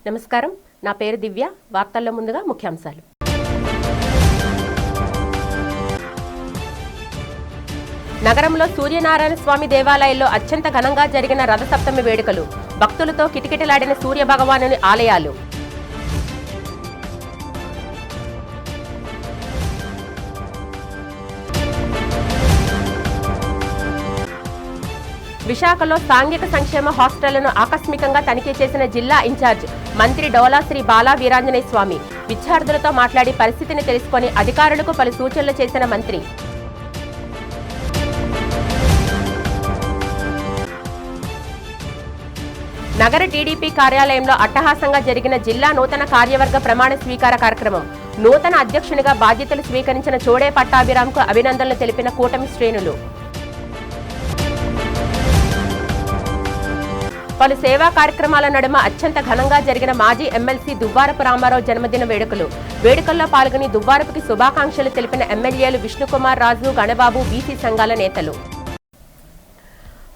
నమస్కారం, నా పేరు దివ్య. వార్తల్లో ముందుగా ముఖ్యాంశాలు. నగరంలో సూర్యనారాయణ స్వామి దేవాలయంలో అత్యంత ఘనంగా జరిగిన రథసప్తమి వేడుకలు. భక్తులతో కిటకిటలాడిన సూర్య భగవానుని ఆలయాలు. విశాఖలో సాంఘిక సంక్షేమ హాస్టళ్లను ఆకస్మికంగా తనిఖీ చేసిన జిల్లా ఇన్ఛార్జ్ మంత్రి డోలా శ్రీ బాలా వీరాంజనేయ స్వామి. విద్యార్థులతో మాట్లాడి పరిస్థితిని తెలుసుకుని అధికారులకు పలు సూచనలు చేసిన మంత్రి. నగర టీడీపీ కార్యాలయంలో అట్టహాసంగా జరిగిన జిల్లా నూతన కార్యవర్గ ప్రమాణ స్వీకార కార్యక్రమం. నూతన అధ్యక్షునిగా బాధ్యతలు స్వీకరించిన చోడే పట్టాభిరామ్కు అభినందనలు తెలిపిన కూటమి శ్రేణులు. పలు సేవా కార్యక్రమాల నడుమ అత్యంత ఘనంగా జరిగిన మాజీ ఎమ్మెల్సీ దువ్వారపు రామారావు జన్మదిన వేడుకలు. వేడుకల్లో పాల్గొని దువ్వారపుకి శుభాకాంక్షలు తెలిపిన ఎమ్మెల్యేలు విష్ణుకుమార్ రాజు, గణబాబు, బీసీ సంఘాల నేతలు.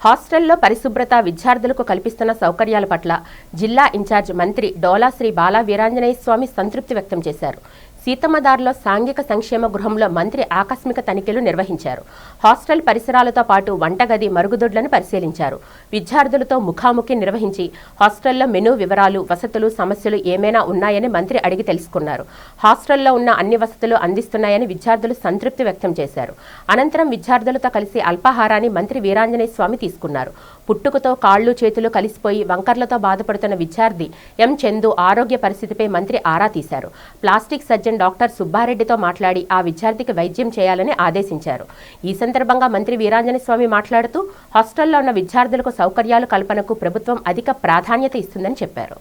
హాస్టల్లో పరిశుభ్రత, విద్యార్థులకు కల్పిస్తున్న సౌకర్యాల పట్ల జిల్లా ఇన్ఛార్జ్ మంత్రి డోలా శ్రీ బాలా వీరాంజనేయ స్వామి సంతృప్తి వ్యక్తం చేశారు. సీతమ్మదారిలో సాంఘిక సంక్షేమ గృహంలో మంత్రి ఆకస్మిక తనిఖీలు నిర్వహించారు. హాస్టల్ పరిసరాలతో పాటు వంటగది, మరుగుదొడ్లను పరిశీలించారు. విద్యార్థులతో ముఖాముఖి నిర్వహించి హాస్టల్లో మెనూ వివరాలు, వసతులు, సమస్యలు ఏమైనా ఉన్నాయని మంత్రి అడిగి తెలుసుకున్నారు. హాస్టల్లో ఉన్న అన్ని వసతులు అందిస్తున్నాయని విద్యార్థులు సంతృప్తి వ్యక్తం చేశారు. అనంతరం విద్యార్థులతో కలిసి అల్పాహారాన్ని మంత్రి వీరాంజనేయ స్వామి తీసుకున్నారు. పుట్టుకతో కాళ్లు చేతులు కలిసిపోయి వంకర్లతో బాధపడుతున్న విద్యార్థి ఎం చందు ఆరోగ్య పరిస్థితిపై మంత్రి ఆరా తీశారు. ప్లాస్టిక్ సర్జన్ డాక్టర్ సుబ్బారెడ్డితో మాట్లాడి ఆ విద్యార్థికి వైద్యం చేయాలని ఆదేశించారు. ఈ సందర్భంగా మంత్రి వీరాంజనేయ స్వామి మాట్లాడుతూ హాస్టల్లో ఉన్న విద్యార్థులకు సౌకర్యాల కల్పనకు ప్రభుత్వం అధిక ప్రాధాన్యత ఇస్తుందని చెప్పారు.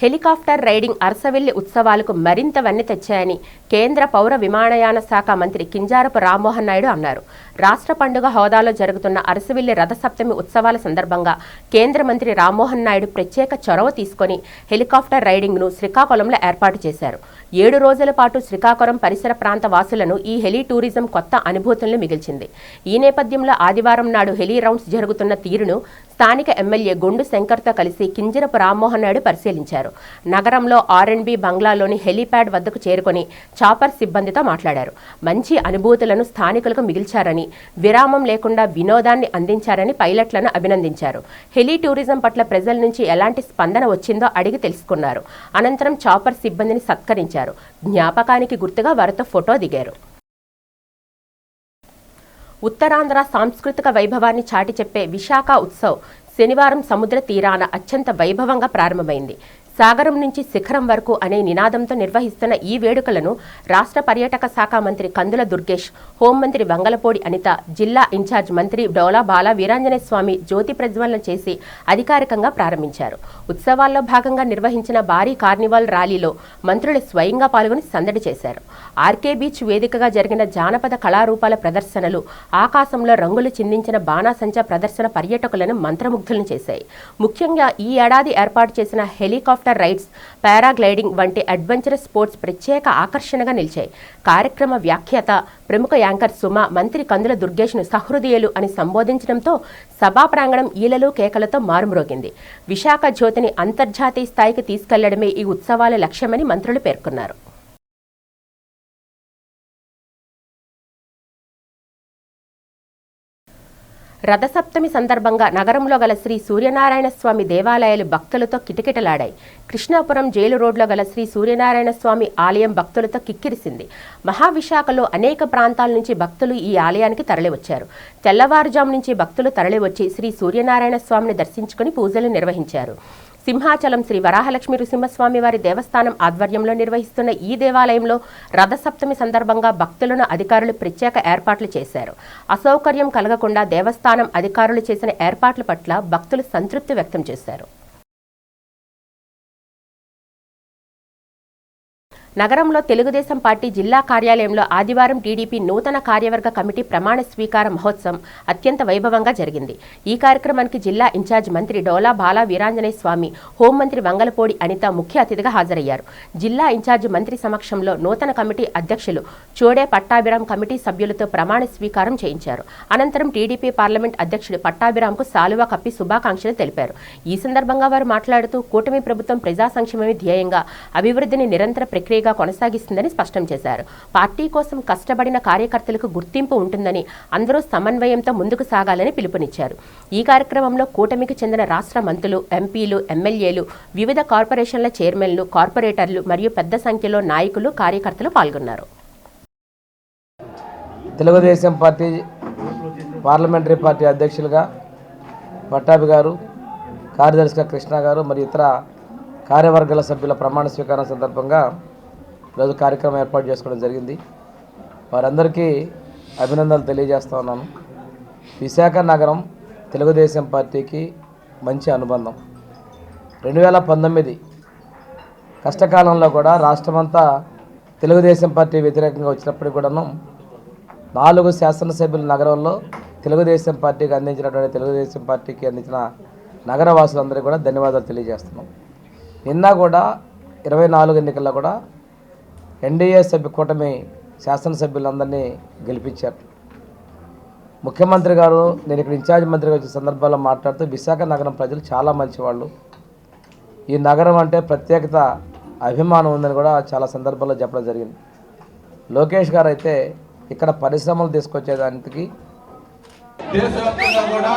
హెలికాప్టర్ రైడింగ్ అరసవెల్లి ఉత్సవాలకు మరింత వన్నె తెచ్చాయని కేంద్ర పౌర విమానయాన శాఖ మంత్రి కింజారపు రామ్మోహన్ నాయుడు అన్నారు. రాష్ట్ర పండుగ హోదాలో జరుగుతున్న అరసవెల్లి రథసప్తమి ఉత్సవాల సందర్భంగా కేంద్ర మంత్రి రామ్మోహన్ నాయుడు ప్రత్యేక చొరవ తీసుకుని హెలికాప్టర్ రైడింగ్ను శ్రీకాకుళంలో ఏర్పాటు చేశారు. 7 రోజుల పాటు శ్రీకాకుళం పరిసర ప్రాంత వాసులను ఈ హెలీ టూరిజం కొత్త అనుభూతులను మిగిల్చింది. ఈ నేపథ్యంలో ఆదివారం నాడు హెలీ రౌండ్స్ జరుగుతున్న తీరును స్థానిక ఎమ్మెల్యే గొండు శంకర్తో కలిసి కింజరపు రామ్మోహన్ నాయుడు పరిశీలించారు. నగరంలో R&B బంగ్లాలోని హెలీప్యాడ్ వద్దకు చేరుకుని చాపర్ సిబ్బందితో మాట్లాడారు. మంచి అనుభూతులను స్థానికులకు మిగిల్చారని, విరామం లేకుండా వినోదాన్ని అందించారని పైలట్లను అభినందించారు. హెలీ టూరిజం పట్ల ప్రజల నుంచి ఎలాంటి స్పందన వచ్చిందో అడిగి తెలుసుకున్నారు. అనంతరం చాపర్ సిబ్బందిని సత్కరించారు. జ్ఞాపకానికి గుర్తుగా వారితో ఫోటో దిగారు. ఉత్తరాంధ్ర సాంస్కృతిక వైభవాన్ని చాటి చెప్పే విశాఖ ఉత్సవ్ శనివారం సముద్ర తీరాన అత్యంత వైభవంగా ప్రారంభమైంది. సాగరం నుంచి శిఖరం వరకు అనే నినాదంతో నిర్వహిస్తున్న ఈ వేడుకలను రాష్ట్ర పర్యాటక శాఖ మంత్రి కందుల దుర్గేష్, హోంమంత్రి వంగలపూడి అనిత, జిల్లా ఇన్ఛార్జ్ మంత్రి డోలా బాలా వీరాంజనేయ స్వామి జ్యోతి ప్రజ్వలన చేసి అధికారికంగా ప్రారంభించారు. ఉత్సవాల్లో భాగంగా నిర్వహించిన భారీ కార్నివాల్ ర్యాలీలో మంత్రులు స్వయంగా పాల్గొని సందడి చేశారు. ఆర్కే బీచ్ వేదికగా జరిగిన జానపద కళారూపాల ప్రదర్శనలు, ఆకాశంలో రంగులు చిందించిన బాణాసంచా ప్రదర్శన పర్యాటకులను మంత్రముగ్ధులను చేశాయి. ముఖ్యంగా ఈ ఏడాది ఏర్పాటు చేసిన హెలికాప్టర్ రైడ్స్, పారాగ్లైడింగ్ వంటి అడ్వెంచరస్ స్పోర్ట్స్ ప్రత్యేక ఆకర్షణగా నిలిచాయి. కార్యక్రమ వ్యాఖ్యాత ప్రముఖ యాంకర్ సుమ మంత్రి కందుల దుర్గేష్ను సహృదయులు అని సంబోధించడంతో సభా ప్రాంగణం ఈలలు కేకలతో మారుమ్రోగింది. విశాఖ జ్యోతిని అంతర్జాతీయ స్థాయికి తీసుకెళ్లడమే ఈ ఉత్సవాల లక్ష్యమని మంత్రులు పేర్కొన్నారు. రథసప్తమి సందర్భంగా నగరంలో గల శ్రీ సూర్యనారాయణ స్వామి దేవాలయాలు భక్తులతో కిటకిటలాడాయి. కృష్ణాపురం జైలు రోడ్లో గల శ్రీ సూర్యనారాయణ స్వామి ఆలయం భక్తులతో కిక్కిరిసింది. మహావిశాఖలో అనేక ప్రాంతాల నుంచి భక్తులు ఈ ఆలయానికి తరలివచ్చారు. తెల్లవారుజాము నుంచి భక్తులు తరలివచ్చి శ్రీ సూర్యనారాయణ స్వామిని దర్శించుకుని పూజలు నిర్వహించారు. సింహాచలం శ్రీ వరాహలక్ష్మి నృసింహస్వామి వారి దేవస్థానం ఆధ్వర్యంలో నిర్వహిస్తున్న ఈ దేవాలయంలో రథసప్తమి సందర్భంగా భక్తులను అధికారులు ప్రత్యేక ఏర్పాట్లు చేశారు. అసౌకర్యం కలగకుండా దేవస్థానం అధికారులు చేసిన ఏర్పాట్ల పట్ల భక్తులు సంతృప్తి వ్యక్తం చేశారు. నగరంలో తెలుగుదేశం పార్టీ జిల్లా కార్యాలయంలో ఆదివారం టీడీపీ నూతన కార్యవర్గ కమిటీ ప్రమాణ స్వీకార మహోత్సవం అత్యంత వైభవంగా జరిగింది. ఈ కార్యక్రమానికి జిల్లా ఇన్ఛార్జ్ మంత్రి డోలా బాల వీరాంజనేయ స్వామి, హోంమంత్రి వంగలపూడి అనిత ముఖ్య అతిథిగా హాజరయ్యారు. జిల్లా ఇన్ఛార్జ్ మంత్రి సమక్షంలో నూతన కమిటీ అధ్యక్షులు చోడే పట్టాభిరామ్ కమిటీ సభ్యులతో ప్రమాణ స్వీకారం చేయించారు. అనంతరం టీడీపీ పార్లమెంట్ అధ్యక్షుడు పట్టాభిరామ్కు శాలువా కప్పి శుభాకాంక్షలు తెలిపారు. ఈ సందర్భంగా వారు మాట్లాడుతూ కూటమి ప్రభుత్వం ప్రజా సంక్షేమమే ధ్యేయంగా అభివృద్ధిని నిరంతర ప్రక్రియగా కొనసాగిస్తుందని స్పష్టం చేశారు. పార్టీ కోసం కష్టపడిన కార్యకర్తలకు గుర్తింపు ఉంటుందని, అందరూ సమన్వయంతో ముందుకు సాగాలని పిలుపునిచ్చారు. ఈ కార్యక్రమంలో కూటమికి చెందిన రాష్ట్ర మంత్రులు, ఎంపీలు, ఎమ్మెల్యేలు, వివిధ కార్పొరేషన్ల చైర్మన్లు, కార్పొరేటర్లు మరియు పెద్ద సంఖ్యలో నాయకులు, కార్యకర్తలు పాల్గొన్నారు. తెలుగుదేశం పార్టీ పార్లమెంటరీ పార్టీ అధ్యక్షులుగా పట్టాభి గారు, కార్యదర్శిగా కృష్ణ గారు మరియు ఇతర కార్యవర్గాల సభ్యుల ప్రమాణ స్వీకారం సందర్భంగా ఈరోజు కార్యక్రమం ఏర్పాటు చేసుకోవడం జరిగింది. వారందరికీ అభినందనలు తెలియజేస్తా ఉన్నాను. విశాఖ నగరం తెలుగుదేశం పార్టీకి మంచి అనుబంధం. 2019 కష్టకాలంలో కూడా రాష్ట్రమంతా తెలుగుదేశం పార్టీ వ్యతిరేకంగా వచ్చినప్పటికీ కూడాను 4 శాసనసభ్యుల నగరంలో తెలుగుదేశం పార్టీకి అందించిన నగరవాసులందరికీ కూడా ధన్యవాదాలు తెలియజేస్తున్నాం. నిన్న కూడా 24 ఎన్నికల్లో కూడా ఎన్డీఏ కూటమి శాసనసభ్యులందరినీ గెలిపించారు. ముఖ్యమంత్రి గారు నేను ఇక్కడ ఇన్ఛార్జ్ మంత్రిగా వచ్చిన సందర్భాల్లో మాట్లాడుతూ విశాఖ నగరం ప్రజలు చాలా మంచివాళ్ళు, ఈ నగరం అంటే ప్రత్యేకత, అభిమానం ఉందని కూడా చాలా సందర్భాల్లో చెప్పడం జరిగింది. లోకేష్ గారు అయితే ఇక్కడ పరిశ్రమలు తీసుకొచ్చేదానికి దేశవ్యాప్తంగా కూడా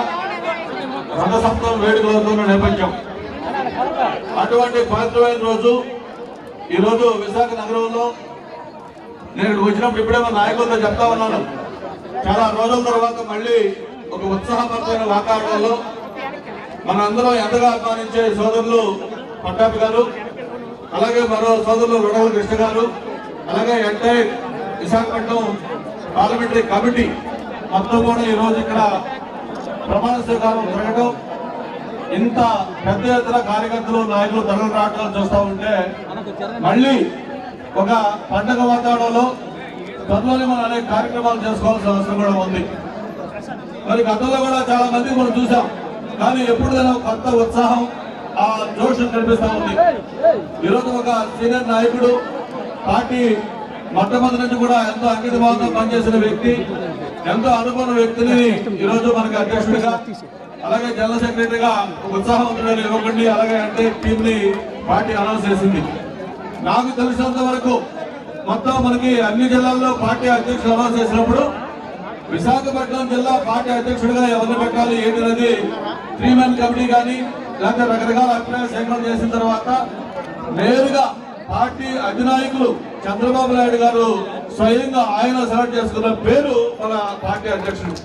రథ సప్తమి వేడుకలు అవుతున్న నేపథ్యం, అటువంటి పవిత్రమైన రోజు ఈరోజు విశాఖ నగరంలో నేను ఇక్కడికి వచ్చినప్పుడు ఇప్పుడే మా నాయకులతో చెప్తా ఉన్నాను. చాలా రోజుల తర్వాత మళ్ళీ ఒక ఉత్సాహపరమైన వాతావరణంలో మనందరం ఎంతగా అభిమానించే సోదరులు పట్టాభి గారు, అలాగే మరో సోదరులు రొడవల కృష్ణ గారు, అలాగే ఎంటైర్ విశాఖపట్నం పార్లమెంటరీ కమిటీ మొత్తం కూడా ఈరోజు ఇక్కడ ప్రమాణ స్వీకారం జరగడం, ఇంత పెద్ద ఎత్తున కార్యకర్తలు, నాయకులు తరలి రావడం చూస్తూ ఉంటే మళ్ళీ ఒక పండగ వాతావరణంలో త్వరలోనే మనం అనేక కార్యక్రమాలు చేసుకోవాల్సిన అవసరం కూడా ఉంది. మరి గతంలో కూడా చాలా మంది మనం చూసాం, కానీ ఎప్పుడైనా కొత్త ఉత్సాహం, ఆ జోషం కనిపిస్తూ ఉంది. ఈరోజు ఒక సీనియర్ నాయకుడు, పార్టీ మొట్టమొదటి నుంచి కూడా ఎంతో అంకితభావంతో పనిచేసిన వ్యక్తి, ఎంతో అనుకున్న వ్యక్తిని ఈరోజు మనకి అధ్యక్షుడిగా, అలాగే జనరల్ సెక్రటరీగా ఉత్సాహవంతుడైన యువకుడిని, అలాగే అంటే టీమ్ ని పార్టీ అనౌన్స్ చేసింది. నాకు తెలిసినంత వరకు మొత్తం మనకి అన్ని జిల్లాల్లో పార్టీ అధ్యక్షుడు అనౌన్స్ చేసినప్పుడు విశాఖపట్నం జిల్లా పార్టీ అధ్యక్షుడిగా ఎవరిని పెట్టాలి ఏంటనేది 3 మెన్ కమిటీ కానీ లేకపోతే రకరకాల అభిప్రాయ సేకరణ చేసిన తర్వాత నేరుగా పార్టీ అధినాయకులు చంద్రబాబు నాయుడు గారు స్వయంగా ఆయన సెలెక్ట్ చేసుకున్న పేరు మన పార్టీ అధ్యక్షుడు.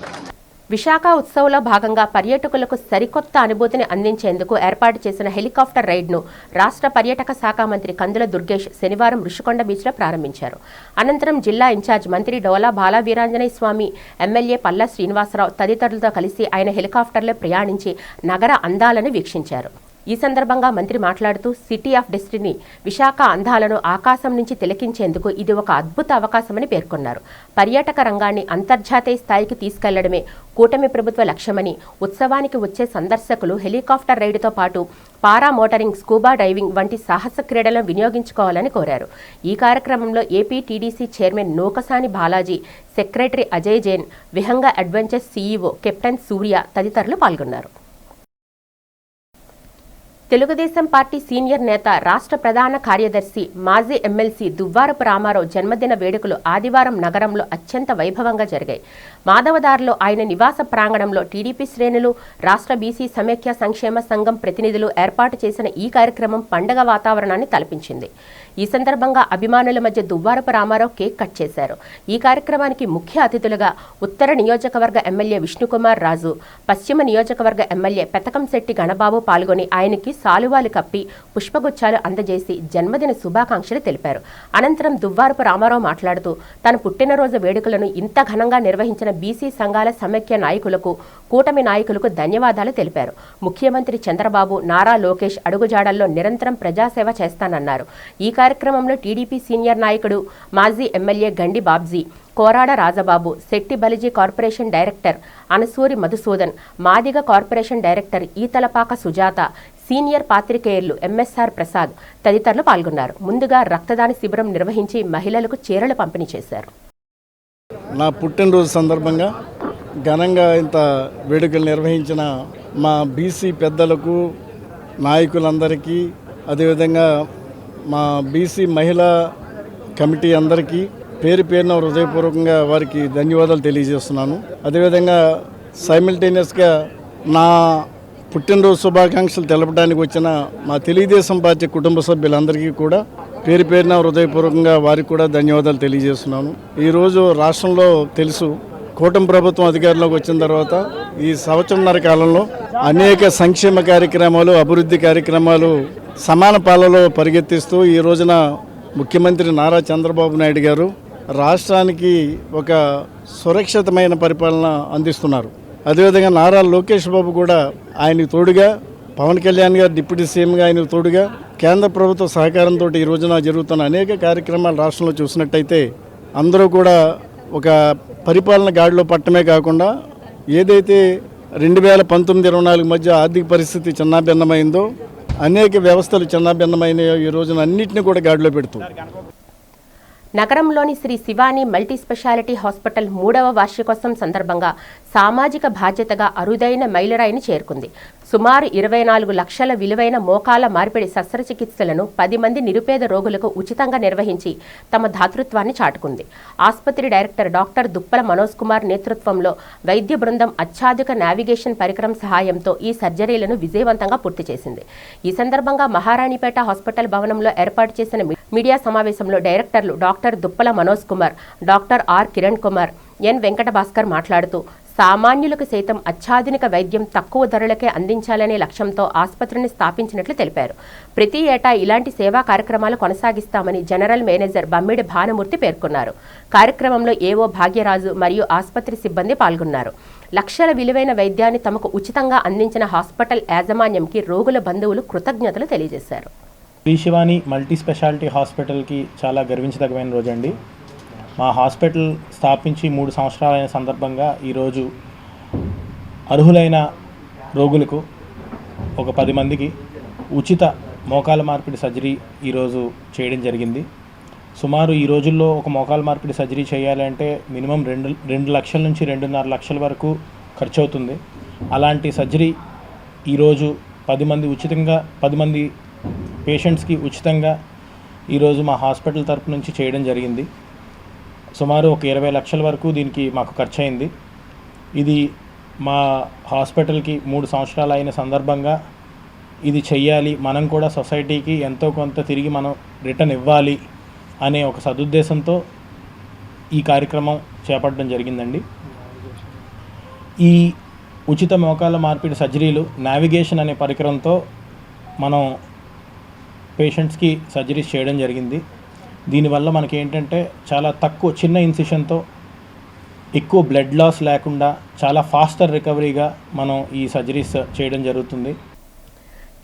విశాఖ ఉత్సవంలో భాగంగా పర్యాటకులకు సరికొత్త అనుభూతిని అందించేందుకు ఏర్పాటు చేసిన హెలికాప్టర్ రైడ్ను రాష్ట్ర పర్యాటక శాఖ మంత్రి కందుల దుర్గేష్ శనివారం రుషికొండ బీచ్లో ప్రారంభించారు. అనంతరం జిల్లా ఇన్ఛార్జ్ మంత్రి డోలా బాల వీరాంజనేయ స్వామి, ఎమ్మెల్యే పల్లా శ్రీనివాసరావు తదితరులతో కలిసి ఆయన హెలికాప్టర్లో ప్రయాణించి నగర అందాలను వీక్షించారు. ఈ సందర్భంగా మంత్రి మాట్లాడుతూ సిటీ ఆఫ్ డెస్టినీ విశాఖ అందాలను ఆకాశం నుంచి తిలకించేందుకు ఇది ఒక అద్భుత అవకాశమని పేర్కొన్నారు. పర్యాటక రంగాన్ని అంతర్జాతీయ స్థాయికి తీసుకెళ్లడమే కూటమి ప్రభుత్వ లక్ష్యమని, ఉత్సవానికి వచ్చే సందర్శకులు హెలికాప్టర్ రైడ్తో పాటు పారా మోటరింగ్, స్కూబా డైవింగ్ వంటి సాహస క్రీడలను వినియోగించుకోవాలని కోరారు. ఈ కార్యక్రమంలో AP TDC chairman Nukasani Balaji, secretary Ajay Jain, Vihanga adventures CEO captain Surya తదితరులు పాల్గొన్నారు. తెలుగుదేశం పార్టీ సీనియర్ నేత, రాష్ట్ర ప్రధాన కార్యదర్శి, మాజీ ఎమ్మెల్సీ దువ్వారపు రామారావు జన్మదిన వేడుకలు ఆదివారం నగరంలో అత్యంత వైభవంగా జరిగాయి. మాధవదారిలో ఆయన నివాస ప్రాంగణంలో టీడీపీ శ్రేణులు, రాష్ట్ర బీసీ సమైక్య సంక్షేమ సంఘం ప్రతినిధులు ఏర్పాటు చేసిన ఈ కార్యక్రమం పండగ వాతావరణాన్ని తలపించింది. ఈ సందర్భంగా అభిమానుల మధ్య దువ్వారపు రామారావు కేక్ కట్ చేశారు. ఈ కార్యక్రమానికి ముఖ్య అతిథులుగా ఉత్తర నియోజకవర్గ ఎమ్మెల్యే విష్ణుకుమార్ రాజు, పశ్చిమ నియోజకవర్గ ఎమ్మెల్యే పెతకంశెట్టి గణబాబు పాల్గొని ఆయనకి సాలువాలు కప్పి పుష్పగుచ్చాలు అందజేసి జన్మదిన శుభాకాంక్షలు తెలిపారు. అనంతరం దువ్వారపు రామారావు మాట్లాడుతూ తన పుట్టినరోజు వేడుకలను ఇంత ఘనంగా నిర్వహించిన బీసీ సంఘాల సమైక్య నాయకులకు, కూటమి నాయకులకు ధన్యవాదాలు తెలిపారు. ముఖ్యమంత్రి చంద్రబాబు, నారా లోకేష్ అడుగుజాడల్లో నిరంతరం ప్రజాసేవ చేస్తానన్నారు. ఈ కార్యక్రమంలో టీడీపీ సీనియర్ నాయకుడు, మాజీ MLA Gandi Babji, Korada Rajababu, Setti Balija corporation director Anasuri Madhusudan, Madiga corporation director Eethalapaka Sujatha, senior పాత్రికేయులు ఎంఎస్ఆర్ ప్రసాద్ తదితరులు పాల్గొన్నారు. ముందుగా రక్తదాన శిబిరం నిర్వహించి మహిళలకు చీరలు పంపిణీ చేశారు. నా పుట్టినరోజు సందర్భంగా ఘనంగా ఇంత వేడుకలు నిర్వహించిన మా బీసీ పెద్దలకు, నాయకులందరికీ, అదేవిధంగా మా బీసీ మహిళా కమిటీ అందరికీ పేరు పేరున హృదయపూర్వకంగా వారికి ధన్యవాదాలు తెలియజేస్తున్నాను. అదేవిధంగా సైమిల్టేనియస్గా నా పుట్టినరోజు శుభాకాంక్షలు తెలపడానికి వచ్చిన మా తెలుగుదేశం పార్టీ కుటుంబ సభ్యులందరికీ కూడా పేరు పేరున హృదయపూర్వకంగా వారికి కూడా ధన్యవాదాలు తెలియజేస్తున్నాను. ఈరోజు రాష్ట్రంలో తెలుసు, కూటమి ప్రభుత్వం అధికారంలోకి వచ్చిన తర్వాత ఈ సంవత్సరంన్నర కాలంలో అనేక సంక్షేమ కార్యక్రమాలు, అభివృద్ధి కార్యక్రమాలు సమాన పాలలో పరిగెత్తిస్తూ ఈ రోజున ముఖ్యమంత్రి నారా చంద్రబాబు నాయుడు గారు రాష్ట్రానికి ఒక సురక్షితమైన పరిపాలన అందిస్తున్నారు. అదేవిధంగా నారా లోకేష్ బాబు కూడా ఆయనకు తోడుగా, పవన్ కళ్యాణ్ గారు డిప్యూటీ సీఎంగా ఆయనకు తోడుగా, కేంద్ర ప్రభుత్వ సహకారంతో ఈ రోజున జరుగుతున్న అనేక కార్యక్రమాలు రాష్ట్రంలో చూసినట్టయితే అందరూ కూడా ఒక పరిపాలన గాడిలో పట్టమే కాకుండా ఏదైతే 2019-24 మధ్య ఆర్థిక పరిస్థితి చిన్నాభిన్నమైందో, అనేక వ్యవస్థలు చిన్నాభిన్నమైనయో ఈ రోజున అన్నింటినీ కూడా గాడిలో పెడుతుంది. నగరంలోని Sri Shivani multi specialty hospital 3వ వార్షికోత్సవం సందర్భంగా సామాజిక బాధ్యతగా అరుదైన మైలురాయిని చేరుకుంది. సుమారు 24 లక్షల విలువైన మోకాల మార్పిడి శస్త్రచికిత్సలను 10 మంది నిరుపేద రోగులకు ఉచితంగా నిర్వహించి తమ ధాతృత్వాన్ని చాటుకుంది. ఆసుపత్రి డైరెక్టర్ డాక్టర్ దుప్పల మనోజ్ కుమార్ నేతృత్వంలో వైద్య బృందం అత్యాధునిక నావిగేషన్ పరికరం సహాయంతో ఈ సర్జరీలను విజయవంతంగా పూర్తి చేసింది. ఈ సందర్భంగా మహారాణిపేట హాస్పిటల్ భవనంలో ఏర్పాటు చేసిన మీడియా సమావేశంలో డైరెక్టర్లు doctor Duppala Manoj Kumar, doctor R Kiran Kumar, N Venkata Bhaskar మాట్లాడుతూ సామాన్యులకు సైతం అత్యాధునిక వైద్యం తక్కువ ధరలకే అందించాలనే లక్ష్యంతో ఆసుపత్రిని స్థాపించినట్లు తెలిపారు. ప్రతి ఏటా ఇలాంటి సేవా కార్యక్రమాలు కొనసాగిస్తామని జనరల్ మేనేజర్ బమ్మిడి భానుమూర్తి పేర్కొన్నారు. కార్యక్రమంలో ఏవో భాగ్యరాజు మరియు ఆసుపత్రి సిబ్బంది పాల్గొన్నారు. లక్షల విలువైన వైద్యాన్ని తమకు ఉచితంగా అందించిన హాస్పిటల్ యాజమాన్యంకి రోగుల బంధువులు కృతజ్ఞతలు తెలియజేశారు. శ్రీ శివాని మల్టీ స్పెషాలిటీ హాస్పిటల్కి చాలా గర్వించదగిన రోజు అండి. మా హాస్పిటల్ స్థాపించి 3 సంవత్సరాలైన సందర్భంగా ఈరోజు అర్హులైన రోగులకు ఒక 10 మందికి ఉచిత మోకాల మార్పిడి సర్జరీ ఈరోజు చేయడం జరిగింది. సుమారు ఈ రోజుల్లో ఒక మోకాల మార్పిడి సర్జరీ చేయాలంటే మినిమం 2 లక్షల నుంచి 2.5 లక్షల వరకు ఖర్చు అవుతుంది. అలాంటి సర్జరీ ఈరోజు 10 మంది ఉచితంగా 10 మంది పేషెంట్స్కి ఉచితంగా ఈరోజు మా హాస్పిటల్ తరపు నుంచి చేయడం జరిగింది. సుమారు ఒక 20 లక్షల వరకు దీనికి మాకు ఖర్చు అయింది. ఇది మా హాస్పిటల్కి 3 సంవత్సరాలు అయిన సందర్భంగా ఇది చెయ్యాలి, మనం కూడా సొసైటీకి ఎంతో కొంత తిరిగి మనం రిటర్న్ ఇవ్వాలి అనే ఒక సదుద్దేశంతో ఈ కార్యక్రమం చేపట్టడం జరిగిందండి. ఈ ఉచిత మోకాల మార్పిడి సర్జరీలు నావిగేషన్ అనే పరికరంతో మనం పేషెంట్స్కి సర్జరీస్ చేయడం జరిగింది. దీనివల్ల మనకి ఏంటంటే చాలా తక్కువ చిన్న ఇన్సిషన్తో ఎక్కువ బ్లడ్ లాస్ లేకుండా చాలా ఫాస్టర్ రికవరీగా మనం ఈ సర్జరీస్ చేయడం జరుగుతుంది.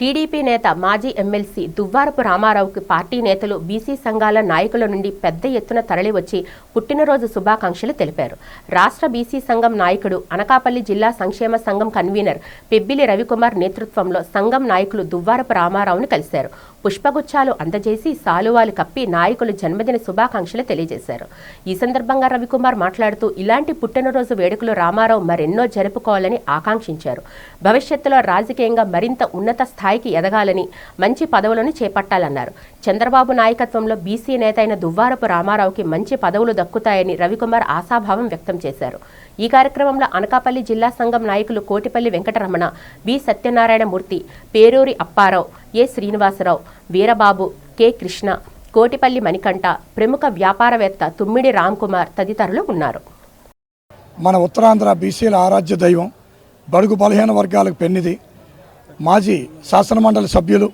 టీడీపీ నేత, మాజీ ఎమ్మెల్సీ దువ్వారపు రామారావుకి పార్టీ నేతలు, బీసీ సంఘాల నాయకుల నుండి పెద్ద ఎత్తున తరలివచ్చి పుట్టినరోజు శుభాకాంక్షలు తెలిపారు. రాష్ట్ర బీసీ సంఘం నాయకుడు, అనకాపల్లి జిల్లా సంక్షేమ సంఘం కన్వీనర్ పెబ్బిలి రవికుమార్ నేతృత్వంలో సంఘం నాయకులు దువ్వారపు రామారావును కలిశారు. పుష్పగుచ్చాలు అందజేసి సాలువాలు కప్పి నాయకులు జన్మదిన శుభాకాంక్షలు తెలియజేశారు. ఈ సందర్భంగా రవికుమార్ మాట్లాడుతూ ఇలాంటి పుట్టినరోజు వేడుకలు రామారావు మరెన్నో జరుపుకోవాలని ఆకాంక్షించారు. భవిష్యత్తులో రాజకీయంగా మరింత ఉన్నత స్థాయికి ఎదగాలని, మంచి పదవులను చేపట్టాలన్నారు. చంద్రబాబు నాయకత్వంలో బీసీ నేత అయిన దువ్వారపు రామారావుకి మంచి పదవులు దక్కుతాయని రవికుమార్ ఆశాభావం వ్యక్తం చేశారు. ఈ కార్యక్రమంలో అనకాపల్లి జిల్లా సంఘం నాయకులు కోటిపల్లి వెంకటరమణ, బి సత్యనారాయణమూర్తి, పేరూరి అప్పారావు, ఏ శ్రీనివాసరావు, వీరబాబు, కె కృష్ణ, కోటిపల్లి మణికంఠ, ప్రముఖ వ్యాపారవేత్త తుమ్మిడి రామ్కుమార్ తదితరులు ఉన్నారు. మన ఉత్తరాంధ్ర బీసీల ఆరాధ్య దైవం, బడుగు బలహీన వర్గాలకు పెన్నిది, మాజీ శాసనమండలి సభ్యులు,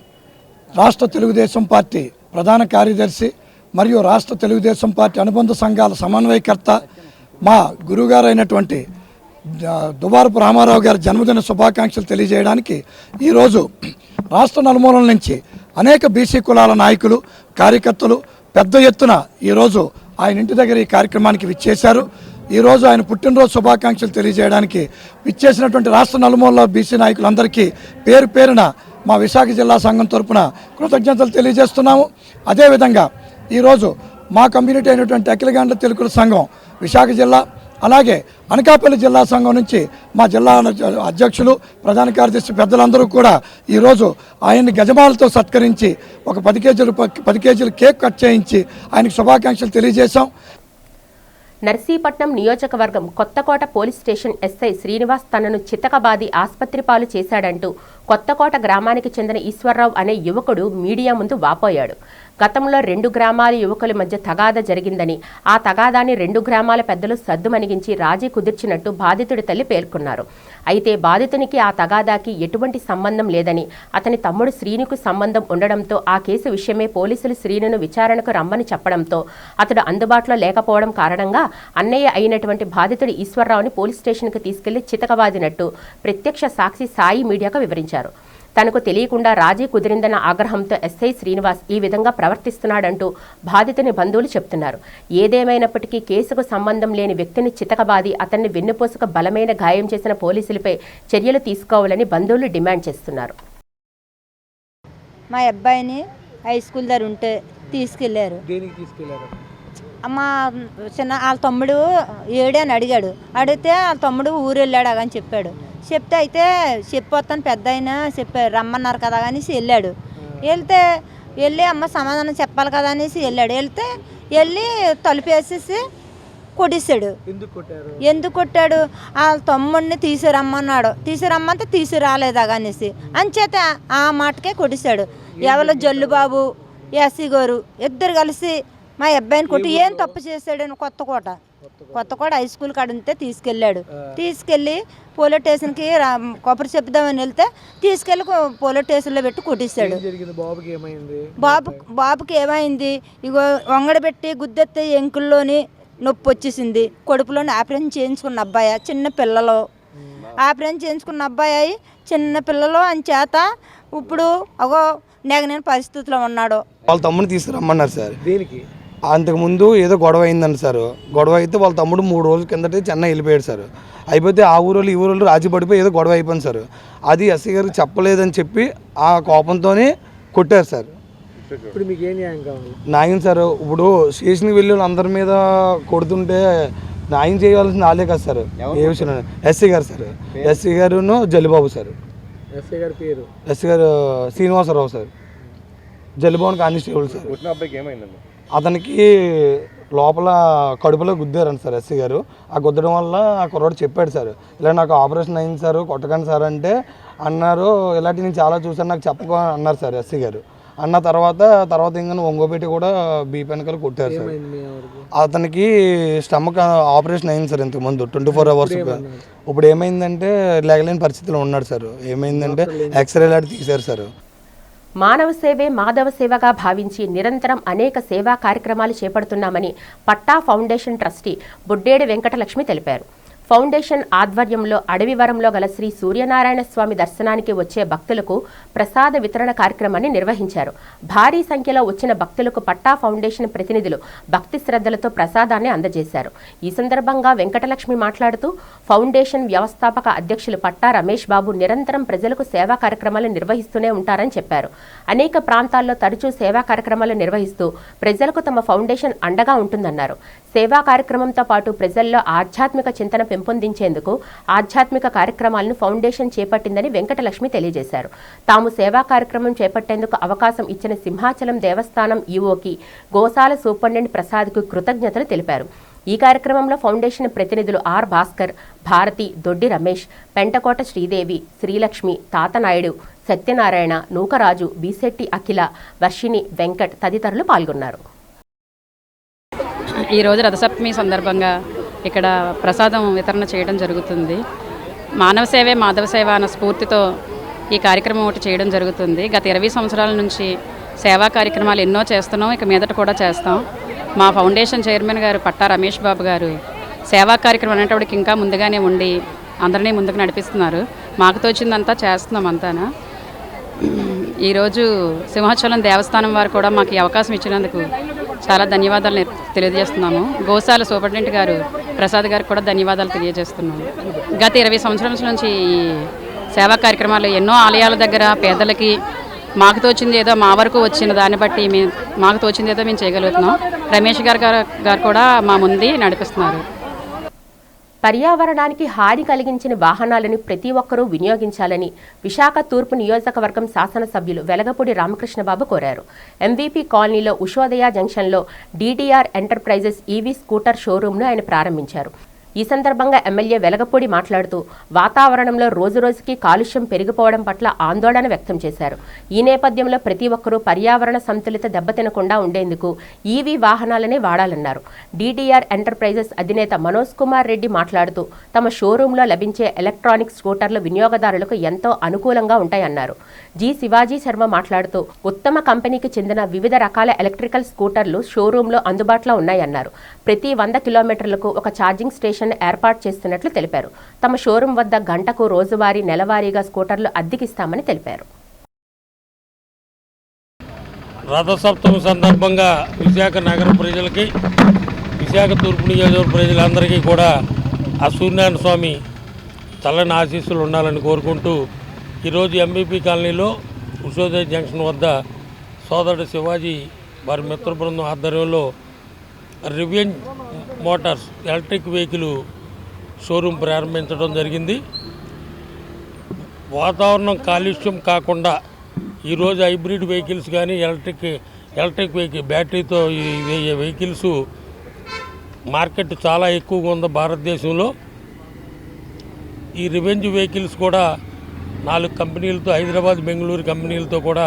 రాష్ట్ర తెలుగుదేశం పార్టీ ప్రధాన కార్యదర్శి మరియు రాష్ట్ర తెలుగుదేశం పార్టీ అనుబంధ సంఘాల సమన్వయకర్త, మా గురువుగారు అయినటువంటి దుబారపు రామారావు గారి జన్మదిన శుభాకాంక్షలు తెలియజేయడానికి ఈరోజు రాష్ట్ర నలుమూలల నుంచి అనేక బీసీ కులాల నాయకులు, కార్యకర్తలు పెద్ద ఎత్తున ఈరోజు ఆయన ఇంటి దగ్గర ఈ కార్యక్రమానికి విచ్చేశారు. ఈరోజు ఆయన పుట్టినరోజు శుభాకాంక్షలు తెలియజేయడానికి విచ్చేసినటువంటి రాష్ట్ర నలుమూలల బీసీ నాయకులందరికీ పేరు పేరున మా విశాఖ జిల్లా సంఘం తరపున కృతజ్ఞతలు తెలియజేస్తున్నాము. అదేవిధంగా ఈరోజు మా కమ్యూనిటీ అయినటువంటి అఖిలగాండ్ల తెలుగుల సంఘం విశాఖ జిల్లా, అలాగే అనకాపల్లి జిల్లా సంఘం నుంచి మా జిల్లా అధ్యక్షులు, ప్రధాన కార్యదర్శి పెద్దలందరూ కూడా ఈరోజు ఆయన్ని గజమాలతో సత్కరించి ఒక 10 కేజీలు కేక్ కట్ చేయించి ఆయనకు శుభాకాంక్షలు తెలియజేశాం. నర్సీపట్నం నియోజకవర్గం Kothakota police station SI Srinivas తనను చితకబాది ఆస్పత్రి పాలు చేశాడంటూ కొత్తకోట గ్రామానికి చెందిన ఈశ్వర్రావు అనే యువకుడు మీడియా ముందు వాపోయాడు. గతంలో 2 గ్రామాల యువకుల మధ్య తగాద జరిగిందని, ఆ తగాదాన్ని 2 గ్రామాల పెద్దలు సద్దుమణిగించి రాజీ కుదిర్చినట్టు బాధితుడి తల్లి పేర్కొన్నారు. అయితే బాధితునికి ఆ తగాదాకి ఎటువంటి సంబంధం లేదని, అతని తమ్ముడు శ్రీనుకు సంబంధం ఉండడంతో ఆ కేసు విషయమే పోలీసులు శ్రీనును విచారణకు రమ్మని చెప్పడంతో అతడు అందుబాటులో లేకపోవడం కారణంగా అన్నయ్య అయినటువంటి బాధితుడు ఈశ్వర్రావుని పోలీస్ స్టేషన్కు తీసుకెళ్లి చితకబాదినట్టు ప్రత్యక్ష సాక్షి సాయి మీడియాకు వివరించారు. తనకు తెలియకుండా రాజీ కుదిరిందన్న ఆగ్రహంతో ఎస్ఐ శ్రీనివాస్ ఈ విధంగా ప్రవర్తిస్తున్నాడంటూ బాధితుని బంధువులు చెబుతున్నారు. ఏదేమైనప్పటికీ కేసుకు సంబంధం లేని వ్యక్తిని చితకబాది అతన్ని వెన్నుపోసుకు బలమైన గాయం చేసిన పోలీసులపై చర్యలు తీసుకోవాలని బంధువులు డిమాండ్ చేస్తున్నారు. మా అబ్బాయిని హై స్కూల్ దగ్గర ఉంటే తీసుకెళ్లారు. మా చిన్న వాళ్ళ తమ్ముడు ఏడని అడిగాడు. అడిగితే వాళ్ళ తమ్ముడు ఊరు వెళ్ళాడు అని చెప్పాడు. చెప్తే అయితే చెప్పొస్తాను పెద్ద అయినా చెప్పారు, రమ్మన్నారు కదా అనేసి వెళ్ళాడు. వెళ్ళి అమ్మ సమాధానం చెప్పాలి కదా అనేసి వెళ్ళి తలుపేసేసి కొట్టేశాడు. ఎందుకు కొట్టాడు? వాళ్ళ తమ్ముడిని తీసుకురమ్మన్నాడు. తీసుకురమ్మంటే తీసుకురాలేదా అనేసి అంచేత ఆ మాటకే కొట్టేశాడు. ఎవరో జల్లుబాబు, ఎస్సీ గారు ఇద్దరు కలిసి మా అబ్బాయిని కొట్టి ఏం తప్పు చేశాడని కొత్తకోట హై స్కూల్ కాడ ఉంటే తీసుకెళ్ళి పోలీస్ స్టేషన్కి కొబ్బరి చెప్దామని వెళ్తే తీసుకెళ్ళి పోలీస్ స్టేషన్లో పెట్టి కొట్టేశాడు. బాబుకి ఏమైంది? ఇగో వంగడబెట్టి గుద్దెత్తే ఎంకుల్లోని నొప్పి వచ్చేసింది. కడుపులోని ఆపరేషన్ చేయించుకున్న అబ్బాయి, చిన్న పిల్లలు ఆపరేషన్ చేయించుకున్న అబ్బాయి, చిన్న పిల్లలు అని చేత ఇప్పుడు అగో నెగలేని పరిస్థితిలో ఉన్నాడు. వాళ్ళ తమ్ముడిని తీసుకురమ్మన్నారు సార్. దీనికి అంతకుముందు ఏదో గొడవ అయిందండి సార్. గొడవ అయితే వాళ్ళ తమ్ముడు 3 రోజుల కిందటే చెన్నై వెళ్ళిపోయాడు సార్. అయిపోతే ఆ ఊరోళ్ళు ఈ ఊరోళ్ళు రాజీ పడిపోయి ఏదో గొడవ అయిపోయింది సార్. అది ఎస్ఐ గారికి చెప్పలేదని చెప్పి ఆ కోపంతోనే కొట్టారు సార్. ఇప్పుడు మీకు ఏ న్యాయం కావాలి? న్యాయం సార్. ఇప్పుడు స్టేషన్కి వెళ్ళి అందరి మీద కొడుతుంటే న్యాయం చేయవలసింది వాళ్ళే కదా సార్. ఏ విషయం? ఎస్ఐ గారు సార్. ఎస్ఐ గారును జల్లిబాబు సార్. ఎస్ఐ గారి పేరు? ఎస్ఐ గారు Srinivasarao sir. Jallibabu constable sir. అతనికి లోపల కడుపులో గుద్దారండి సార్ ఎస్సీ గారు. ఆ గుద్దడం వల్ల ఆ కుర్రాడు చెప్పాడు సార్, ఇలా నాకు ఆపరేషన్ అయింది సార్, కొట్టకండి సార్ అంటే అన్నారు. ఇలాంటి నేను చాలా చూసాను, నాకు చెప్పక అన్నారు సార్ ఎస్సీ గారు. అన్న తర్వాత ఇంకా ఒంగోబెట్టి కూడా బీపీ వెనకాల కొట్టారు సార్. అతనికి స్టమక్ ఆపరేషన్ అయింది సార్ ఇంతకుముందు 24 hours. ఇప్పుడు ఏమైందంటే లేగలేని పరిస్థితిలో ఉన్నాడు సార్. ఏమైందంటే ఎక్స్రే లాంటి తీశారు సార్. మానవ సేవే మాధవ సేవగా భావించి నిరంతరం అనేక సేవా కార్యక్రమాలు చేపడుతున్నామని పట్టా ఫౌండేషన్ ట్రస్టీ బుడ్డేడి వెంకటలక్ష్మి తెలిపారు. ఫౌండేషన్ ఆధ్వర్యంలో అడవివరంలో గల శ్రీ సూర్యనారాయణ స్వామి దర్శనానికి వచ్చే భక్తులకు ప్రసాద వితరణ కార్యక్రమాన్ని నిర్వహించారు. భారీ సంఖ్యలో వచ్చిన భక్తులకు పట్టా ఫౌండేషన్ ప్రతినిధులు భక్తి శ్రద్ధలతో ప్రసాదాన్ని అందజేశారు. ఈ సందర్భంగా వెంకటలక్ష్మి మాట్లాడుతూ ఫౌండేషన్ వ్యవస్థాపక అధ్యక్షులు పట్టా రమేష్ బాబు నిరంతరం ప్రజలకు సేవా కార్యక్రమాలు నిర్వహిస్తూనే ఉంటారని చెప్పారు. అనేక ప్రాంతాల్లో తరచూ సేవా కార్యక్రమాలు నిర్వహిస్తూ ప్రజలకు తమ ఫౌండేషన్ అండగా ఉంటుందన్నారు. సేవా కార్యక్రమంతో పాటు ప్రజల్లో ఆధ్యాత్మిక చింతన పెంపొందించేందుకు ఆధ్యాత్మిక కార్యక్రమాలను ఫౌండేషన్ చేపట్టిందని వెంకటలక్ష్మి తెలియజేశారు. తాము సేవా కార్యక్రమం చేపట్టేందుకు అవకాశం ఇచ్చిన సింహాచలం దేవస్థానం ఈవోకి గోశాల సూపరింటెండెంట్ ప్రసాద్కు కృతజ్ఞతలు తెలిపారు. ఈ కార్యక్రమంలో ఫౌండేషన్ ప్రతినిధులు ఆర్ భాస్కర్, భారతి, దొడ్డి రమేష్, పెంటకోట శ్రీదేవి, శ్రీలక్ష్మి, తాతనాయుడు, సత్యనారాయణ, నూకరాజు, బీశెట్టి అఖిల, వర్షిణి, వెంకట్ తదితరులు పాల్గొన్నారు. ఈరోజు రథసప్తమి సందర్భంగా ఇక్కడ ప్రసాదం వితరణ చేయడం జరుగుతుంది. మానవ సేవే మాధవ సేవ అన్న స్ఫూర్తితో ఈ కార్యక్రమం ఒకటి చేయడం జరుగుతుంది. గత 20 సంవత్సరాల నుంచి సేవా కార్యక్రమాలు ఎన్నో చేస్తున్నాం, ఇక మీదట కూడా చేస్తాం. మా ఫౌండేషన్ చైర్మన్ గారు పట్టా రమేష్ బాబు గారు సేవా కార్యక్రమం అనేటప్పటికి ఇంకా ముందుగానే ఉండి అందరినీ ముందుకు నడిపిస్తున్నారు. మాకు తోచిందంతా చేస్తున్నాం అంతానా. ఈరోజు సింహాచలం దేవస్థానం వారు కూడా మాకు ఈ అవకాశం ఇచ్చినందుకు చాలా ధన్యవాదాలు తెలియజేస్తున్నాము. గోశాల సూపరింటెండెంట్ గారు ప్రసాద్ గారికి కూడా ధన్యవాదాలు తెలియజేస్తున్నాము. గత 20 సంవత్సరాల నుంచి ఈ సేవా కార్యక్రమాలు ఎన్నో ఆలయాల దగ్గర పేదలకి మాకు తోచింది ఏదో మా వరకు వచ్చిన దాన్ని బట్టి మాకు తోచింది ఏదో మేము చేయగలుగుతున్నాం. రమేష్ గారు కూడా మా ముందు నడిపిస్తున్నారు. పర్యావరణానికి హాని కలిగించిన వాహనాలను ప్రతి ఒక్కరూ వినియోగించాలని విశాఖ తూర్పు నియోజకవర్గం శాసనసభ్యులు వెలగపూడి రామకృష్ణబాబు కోరారు. ఎంవీపీ కాలనీలో ఉషోదయ జంక్షన్లో డీడీఆర్ ఎంటర్ప్రైజెస్ ఈవీ స్కూటర్ షోరూంను ఆయన ప్రారంభించారు. ఈ సందర్భంగా ఎమ్మెల్యే వెలగపూడి మాట్లాడుతూ వాతావరణంలో రోజురోజుకి కాలుష్యం పెరిగిపోవడం పట్ల ఆందోళన వ్యక్తం చేశారు. ఈ నేపథ్యంలో ప్రతి ఒక్కరూ పర్యావరణ సంతులిత దెబ్బతినకుండా ఉండేందుకు ఈవీ వాహనాలనే వాడాలన్నారు. డీడీఆర్ ఎంటర్ప్రైజెస్ అధినేత మనోజ్ కుమార్ రెడ్డి మాట్లాడుతూ తమ షోరూంలో లభించే ఎలక్ట్రానిక్ స్కూటర్లు వినియోగదారులకు ఎంతో అనుకూలంగా ఉంటాయన్నారు. జి శివాజీ శర్మ మాట్లాడుతూ ఉత్తమ కంపెనీకి చెందిన వివిధ రకాల ఎలక్ట్రికల్ స్కూటర్లు షోరూంలో అందుబాటులో ఉన్నాయన్నారు. ప్రతి 100 కిలోమీటర్లకు ఒక ఛార్జింగ్ స్టేషన్ ఏర్పాటు చేస్తున్నట్లు తెలిపారు. తమ షోరూం వద్ద గంటకు రోజువారీ నెలవారీగా స్కూటర్లు అద్దెకిస్తామని తెలిపారు. రథసప్తమి సందర్భంగా విశాఖ నగర ప్రజలకి, విశాఖ తూర్పు నియోజకవర్గ ప్రజలందరికీ కూడా ఆ సూర్యనారాయణ స్వామి చల్లని ఆశీస్సులు ఉండాలని కోరుకుంటూ ఈరోజు ఎంబీపీ కాలనీలో ఉషోదయ జంక్షన్ వద్ద సోదరుడు శివాజీ వారి మిత్ర బృందం ఆధ్వర్యంలో revenge Motors electric vehicle showroom ప్రారంభించడం జరిగింది. వాతావరణం కాలుష్యం కాకుండా ఈరోజు హైబ్రిడ్ వెహికల్స్ కానీ ఎలక్ట్రిక్ వెహికల్ బ్యాటరీతో ఈ వెహికల్స్ మార్కెట్ చాలా ఎక్కువగా ఉంది భారతదేశంలో. ఈ రివెంజ్ వెహికల్స్ కూడా 4 కంపెనీలతో, హైదరాబాద్, బెంగళూరు కంపెనీలతో కూడా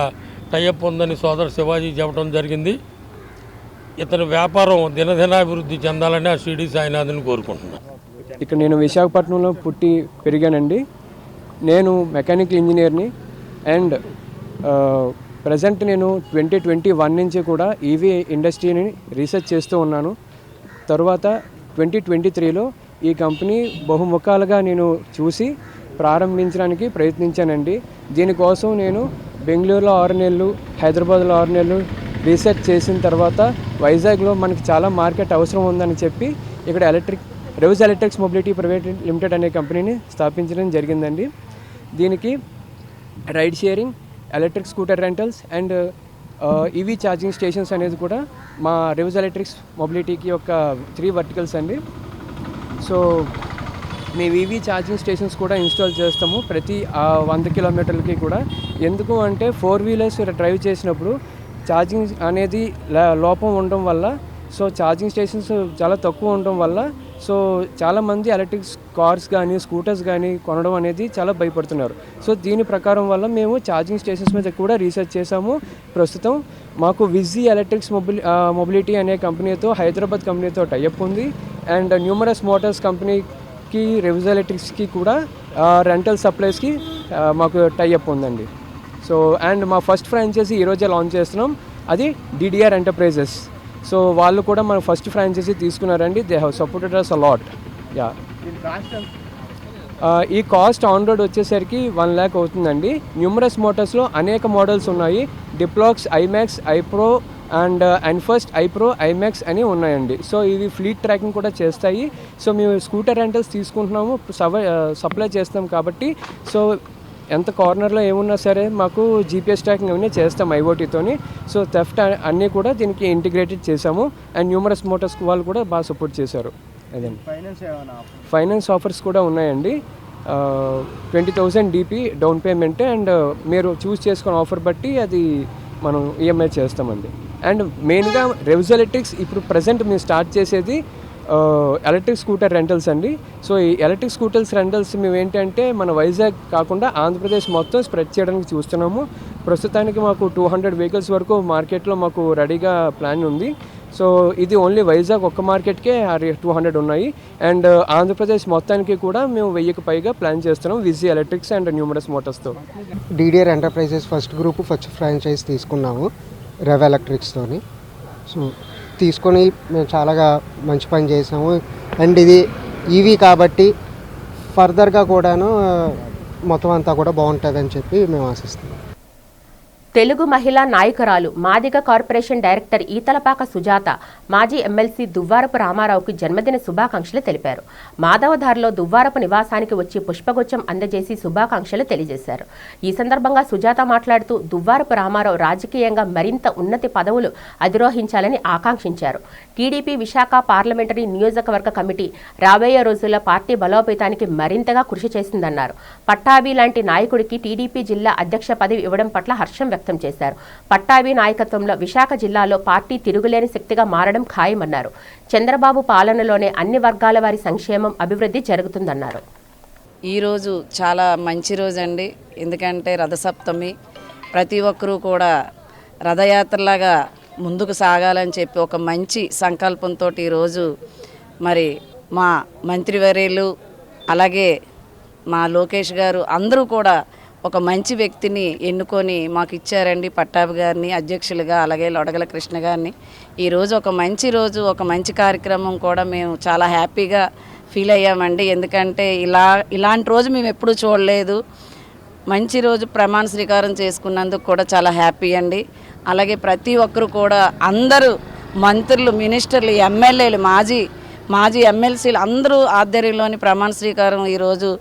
టైఅప్ ఉందని సోదరు శివాజీ చెప్పడం జరిగింది. ఇతని వ్యాపారం దినదినాభివృద్ధి చెందాలని ఆ షిరిడి సాయినాథ్ని కోరుకుంటున్నాను. ఇక్కడ నేను విశాఖపట్నంలో పుట్టి పెరిగానండి. నేను మెకానికల్ ఇంజనీర్ని అండ్ ప్రజెంట్ నేను 2021 నుంచి కూడా ఈవీ ఇండస్ట్రీని రీసెర్చ్ చేస్తూ ఉన్నాను. తర్వాత 2023లో ఈ కంపెనీ బహుముఖాలుగా నేను చూసి ప్రారంభించడానికి ప్రయత్నించానండి. దీనికోసం నేను బెంగళూరులో 6 నెలలు, హైదరాబాద్లో 6 నెలలు రీసెర్చ్ చేసిన తర్వాత వైజాగ్లో మనకి చాలా మార్కెట్ అవసరం ఉందని చెప్పి ఇక్కడ Revs Electrics Mobility Private Limited అనే కంపెనీని స్థాపించడం జరిగిందండి. దీనికి ride sharing, electric scooter rentals and EV charging stations అనేది కూడా మా రెవ్స్ ఎలక్ట్రిక్స్ మొబిలిటీకి ఒక 3 వర్టికల్స్ అండి. సో మేము ఈవీ ఛార్జింగ్ స్టేషన్స్ కూడా ఇన్స్టాల్ చేస్తాము ప్రతి 100 కిలోమీటర్లకి కూడా. ఎందుకు అంటే 4 వీలర్స్ డ్రైవ్ చేసినప్పుడు ఛార్జింగ్ అనేది లోపం ఉండడం వల్ల, సో ఛార్జింగ్ స్టేషన్స్ చాలా తక్కువ ఉండడం వల్ల, సో చాలామంది ఎలక్ట్రిక్ కార్స్ కానీ స్కూటర్స్ కానీ కొనడం అనేది చాలా భయపడుతున్నారు. సో దీని ప్రకారం వల్ల మేము ఛార్జింగ్ స్టేషన్స్ మీద కూడా రీసెర్చ్ చేసాము. ప్రస్తుతం మాకు విజీ ఎలక్ట్రిక్స్ మొబిలిటీ అనే కంపెనీతో, హైదరాబాద్ కంపెనీతో టైఅప్ ఉంది. అండ్ న్యూమరస్ మోటార్స్ కంపెనీకి, రెవ్స్ ఎలక్ట్రిక్స్కి కూడా రెంటల్ సప్లైస్కి మాకు టైఅప్ ఉందండి. సో అండ్ మా ఫస్ట్ ఫ్రాంచైజీ ఈరోజే లాంచ్ చేస్తున్నాం, అది డీడీఆర్ ఎంటర్ప్రైజెస్. సో వాళ్ళు కూడా మన ఫస్ట్ ఫ్రాంచైజీ తీసుకున్నారండి. They have supported us a lot. Yeah, ఈ కాస్ట్ ఆన్ రోడ్ వచ్చేసరికి 1 lakh అవుతుందండి. న్యూమరస్ మోటార్స్లో అనేక మోడల్స్ ఉన్నాయి. Diplos, iMax, iPro and nFirst, iPro, iMax అని ఉన్నాయండి. సో ఇవి ఫ్లీట్ ట్రాకింగ్ కూడా చేస్తాయి. సో మేము స్కూటర్ రెంటల్స్ తీసుకుంటున్నాము, సప్లై చేస్తాం కాబట్టి సో ఎంత కార్నర్లో ఏమున్నా సరే మాకు జీపీఎస్ ట్రాకింగ్ అవన్నీ చేస్తాం ఐఓటీతోని. సో థెఫ్ట్ అన్నీ కూడా దీనికి ఇంటిగ్రేటెడ్ చేసాము. అండ్ న్యూమరస్ మోటార్స్ వాళ్ళు కూడా బాగా సపోర్ట్ చేశారు. అదండి. ఫైనాన్స్ ఆఫర్స్ కూడా ఉన్నాయండి. 20,000 DP డౌన్ పేమెంట్ అండ్ మీరు చూస్ చేసుకున్న ఆఫర్ బట్టి అది మనం ఈఎంఐ చేస్తామండి. అండ్ మెయిన్గా రెవ్స్ ఎలక్ట్రిక్స్ ఇప్పుడు ప్రజెంట్ మేము స్టార్ట్ చేసేది ఎలక్ట్రిక్ స్కూటర్ రెంటల్స్ అండి. సో ఈ ఎలక్ట్రిక్ స్కూటర్స్ రెంటల్స్ మేము ఏంటంటే మన వైజాగ్ కాకుండా ఆంధ్రప్రదేశ్ మొత్తం స్ప్రెడ్ చేయడానికి చూస్తున్నాము. ప్రస్తుతానికి మాకు 200 వెహికల్స్ వరకు మార్కెట్లో మాకు రెడీగా ప్లాన్ ఉంది. సో ఇది ఓన్లీ వైజాగ్ ఒక్క మార్కెట్కే 200 ఉన్నాయి. అండ్ ఆంధ్రప్రదేశ్ మొత్తానికి కూడా మేము 1000కి పైగా ప్లాన్ చేస్తున్నాం విజీ ఎలక్ట్రిక్స్ అండ్ న్యూమరస్ మోటార్స్తో. DDR enterprises first group first franchise తీసుకున్నాము రెవ్ ఎలక్ట్రిక్స్తోని. సో తీసుకొని మేము చాలా మంచి పని చేసాము. అండ్ ఇది ఈవీ కాబట్టి ఫర్దర్గా కూడాను మొత్తం అంతా కూడా బాగుంటుందని చెప్పి మేము ఆశిస్తున్నాం. తెలుగు మహిళా నాయకురాలు మాదిగ కార్పొరేషన్ డైరెక్టర్ ఈతలపాక సుజాత మాజీ ఎమ్మెల్సీ దువ్వారపు రామారావుకి జన్మదిన శుభాకాంక్షలు తెలిపారు. మాధవధారలో దువ్వారపు నివాసానికి వచ్చి పుష్పగుచ్చం అందజేసి శుభాకాంక్షలు తెలియజేశారు. ఈ సందర్భంగా సుజాత మాట్లాడుతూ దువ్వారపు రామారావు రాజకీయంగా మరింత ఉన్నతి పదవులు అధిరోహించాలని ఆకాంక్షించారు. టీడీపీ విశాఖ పార్లమెంటరీ నియోజకవర్గ కమిటీ రాబోయే రోజుల్లో పార్టీ బలోపేతానికి మరింతగా కృషి చేసిందన్నారు. పట్టాభి లాంటి నాయకుడికి టీడీపీ జిల్లా అధ్యక్ష పదవి ఇవ్వడం పట్ల హర్షం వ్యక్తం చేశారు. పట్టాభి నాయకత్వంలో విశాఖ జిల్లాలో పార్టీ తిరుగులేని శక్తిగా మారడం ఖాయమన్నారు. చంద్రబాబు పాలనలోనే అన్ని వర్గాల వారి సంక్షేమం అభివృద్ధి జరుగుతుందన్నారు. ఈరోజు చాలా మంచి రోజు అండి. ఎందుకంటే రథసప్తమి, ప్రతి ఒక్కరూ కూడా రథయాత్రలాగా ముందుకు సాగాలని చెప్పి ఒక మంచి సంకల్పంతో ఈరోజు మరి మా మంత్రివర్యులు అలాగే మా లోకేష్ గారు అందరూ కూడా ఒక మంచి వ్యక్తిని ఎన్నుకొని మాకు ఇచ్చారండి, పట్టాభి గారిని అధ్యక్షులుగా, అలాగే లొడగల కృష్ణ గారిని. ఈరోజు ఒక మంచి రోజు, ఒక మంచి కార్యక్రమం కూడా మేము చాలా హ్యాపీగా ఫీల్ అయ్యామండి. ఎందుకంటే ఇలాంటి రోజు మేము ఎప్పుడూ చూడలేదు. మంచి రోజు ప్రమాణ స్వీకారం చేసుకున్నందుకు కూడా చాలా హ్యాపీ అండి. అలాగే ప్రతి ఒక్కరు కూడా అందరూ మంత్రులు, మినిస్టర్లు, ఎమ్మెల్యేలు, మాజీ ఎమ్మెల్సీలు అందరూ ఆధ్వర్యంలోని ప్రమాణ స్వీకారం ఈరోజు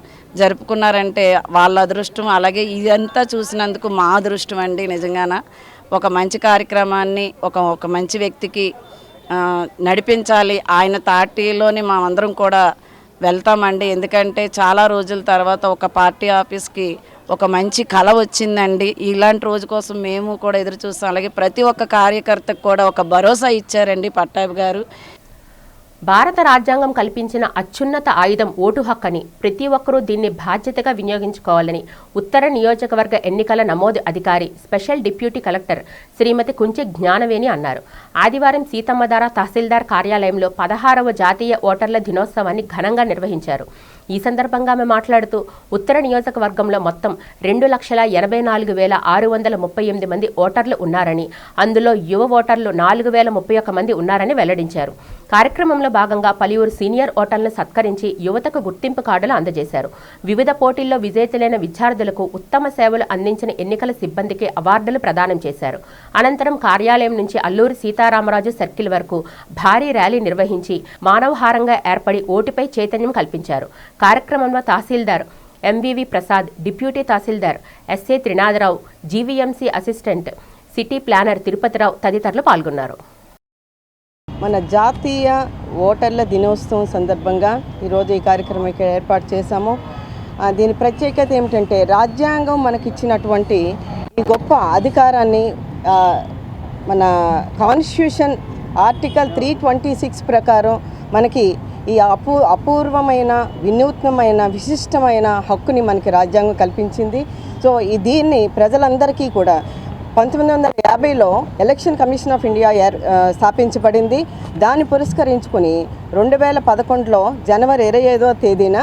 జరుపుకున్నారంటే వాళ్ళ అదృష్టం. అలాగే ఇదంతా చూసినందుకు మా అదృష్టం అండి. నిజంగాన ఒక మంచి కార్యక్రమాన్ని ఒక మంచి వ్యక్తికి నడిపించాలి. ఆయన తాటిలోనే మేమందరం కూడా వెళ్తామండి. ఎందుకంటే చాలా రోజుల తర్వాత ఒక పార్టీ ఆఫీస్కి ఒక మంచి కళ వచ్చిందండి. ఇలాంటి రోజు కోసం మేము కూడా ఎదురు చూస్తాం. అలాగే ప్రతి ఒక్క కార్యకర్తకు కూడా ఒక భరోసా ఇచ్చారండి పట్టాభి గారు. భారత రాజ్యాంగం కల్పించిన అత్యున్నత ఆయుధం ఓటు హక్కని, ప్రతి ఒక్కరూ దీన్ని బాధ్యతగా వినియోగించుకోవాలని ఉత్తర నియోజకవర్గ ఎన్నికల నమోదు అధికారి స్పెషల్ డిప్యూటీ కలెక్టర్ శ్రీమతి కుంచె జ్ఞానవేణి అన్నారు. ఆదివారం సీతమ్మధార తహసీల్దార్ కార్యాలయంలో 16వ జాతీయ ఓటర్ల దినోత్సవాన్ని ఘనంగా నిర్వహించారు. ఈ సందర్భంగా ఆమె మాట్లాడుతూ ఉత్తర నియోజకవర్గంలో మొత్తం 2,84,638 మంది ఓటర్లు ఉన్నారని, అందులో యువ ఓటర్లు 4,031 మంది ఉన్నారని వెల్లడించారు. కార్యక్రమంలో భాగంగా పలువురు సీనియర్ ఓటర్లను సత్కరించి యువతకు గుర్తింపు కార్డులు అందజేశారు. వివిధ పోటీల్లో విజేతలైన విద్యార్థులకు ఉత్తమ సేవలు అందించిన ఎన్నికల సిబ్బందికి అవార్డులు ప్రదానం చేశారు. అనంతరం కార్యాలయం నుంచి అల్లూరి సీతారామరాజు సర్కిల్ వరకు భారీ ర్యాలీ నిర్వహించి మానవహారంగా ఏర్పడి ఓటుపై చైతన్యం కల్పించారు. కార్యక్రమంలో tahsildar MVV Prasad, deputy tahsildar SA Trinatharao, GVMC assistant city planner Tirupatirao తదితరులు పాల్గొన్నారు. మన జాతీయ ఓటర్ల దినోత్సవం సందర్భంగా ఈరోజు ఈ కార్యక్రమం ఇక్కడ ఏర్పాటు చేశాము. దీని ప్రత్యేకత ఏమిటంటే రాజ్యాంగం మనకిచ్చినటువంటి ఈ గొప్ప అధికారాన్ని మన కాన్స్టిట్యూషన్ ఆర్టికల్ 326 ప్రకారం మనకి ఈ అపూర్వమైన, వినూత్నమైన, విశిష్టమైన హక్కుని మనకి రాజ్యాంగం కల్పించింది. సో దీన్ని ప్రజలందరికీ కూడా 1950లో ఎలక్షన్ కమిషన్ ఆఫ్ ఇండియా స్థాపించబడింది. దాన్ని పురస్కరించుకుని 2011లో జనవరి 25వ తేదీన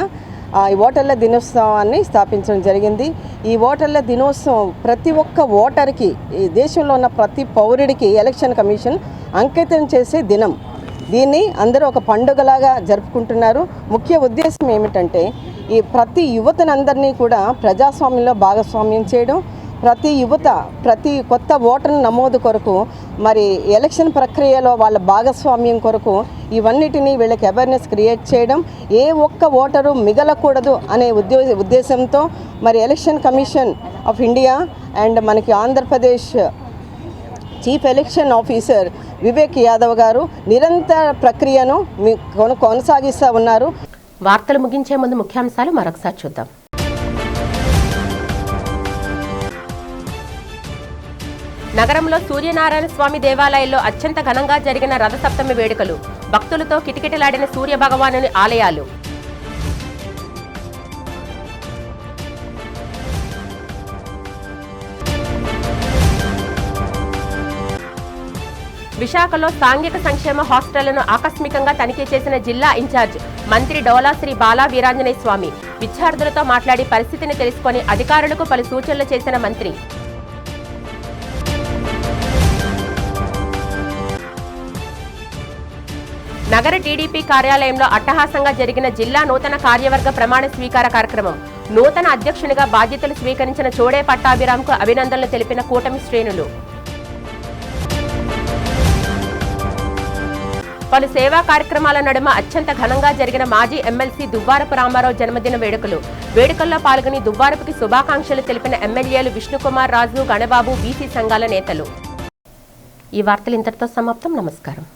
ఈ ఓటర్ల దినోత్సవాన్ని స్థాపించడం జరిగింది. ఈ ఓటర్ల దినోత్సవం ప్రతి ఒక్క ఓటర్కి, ఈ దేశంలో ఉన్న ప్రతి పౌరుడికి ఎలక్షన్ కమిషన్ అంకితం చేసే దినం. దీన్ని అందరూ ఒక పండుగలాగా జరుపుకుంటున్నారు. ముఖ్య ఉద్దేశం ఏమిటంటే ఈ ప్రతి యువతనందరినీ కూడా ప్రజాస్వామ్యంలో భాగస్వామ్యం చేయడం, ప్రతి యువత ప్రతి కొత్త ఓటర్ నమోదు కొరకు, మరి ఎలక్షన్ ప్రక్రియలో వాళ్ళ భాగస్వామ్యం కొరకు ఇవన్నిటినీ వీళ్ళకి అవేర్నెస్ క్రియేట్ చేయడం, ఏ ఒక్క ఓటరు మిగలకూడదు అనే ఉద్దేశంతో మరి election commission of India and మనకి Andhra Pradesh chief election officer Vivek Yadav garu నిరంతర ప్రక్రియను కొనసాగిస్తూ ఉన్నారు. వార్తలు ముగించే ముందు ముఖ్యాంశాలు మరొకసారి చూద్దాం. నగరంలో సూర్యనారాయణ స్వామి దేవాలయాల్లో అత్యంత ఘనంగా జరిగిన రథసప్తమి వేడుకలు, భక్తులతో కిటకిటలాడిన సూర్య భగవానుని ఆలయాలు. విశాఖలో సాంఘిక సంక్షేమ హాస్టళ్లను ఆకస్మికంగా తనిఖీ చేసిన జిల్లా ఇన్ఛార్జ్ మంత్రి డోలా శ్రీ బాలా వీరాంజనేయ స్వామి విద్యార్థులతో మాట్లాడి పరిస్థితిని తెలుసుకొని అధికారులకు పలు సూచనలు చేసిన మంత్రి నగర టీడీపీ కార్యాలయంలో అట్టహాసంగా జరిగిన జిల్లా నూతన కార్యవర్గ ప్రమాణ స్వీకార కార్యక్రమం. నూతన అధ్యక్షునిగా బాధ్యతలు స్వీకరించిన చోడే పట్టాభిరామ్కు అభినందనలు తెలిపిన కూటమి శ్రేణులు. పలు సేవా కార్యక్రమాల నడుమ అత్యంత ఘనంగా జరిగిన మాజీ ఎమ్మెల్సీ దువ్వారపు రామారావు జన్మదిన వేడుకలు. వేడుకల్లో పాల్గొని దువ్వారపుకి శుభాకాంక్షలు తెలిపిన ఎమ్మెల్యేలు విష్ణుకుమార్ రాజు, గణబాబు, బీసీ సంఘాల నేతలు. ఈ వార్తలు ఇంతటితో సమాప్తం. నమస్కారం.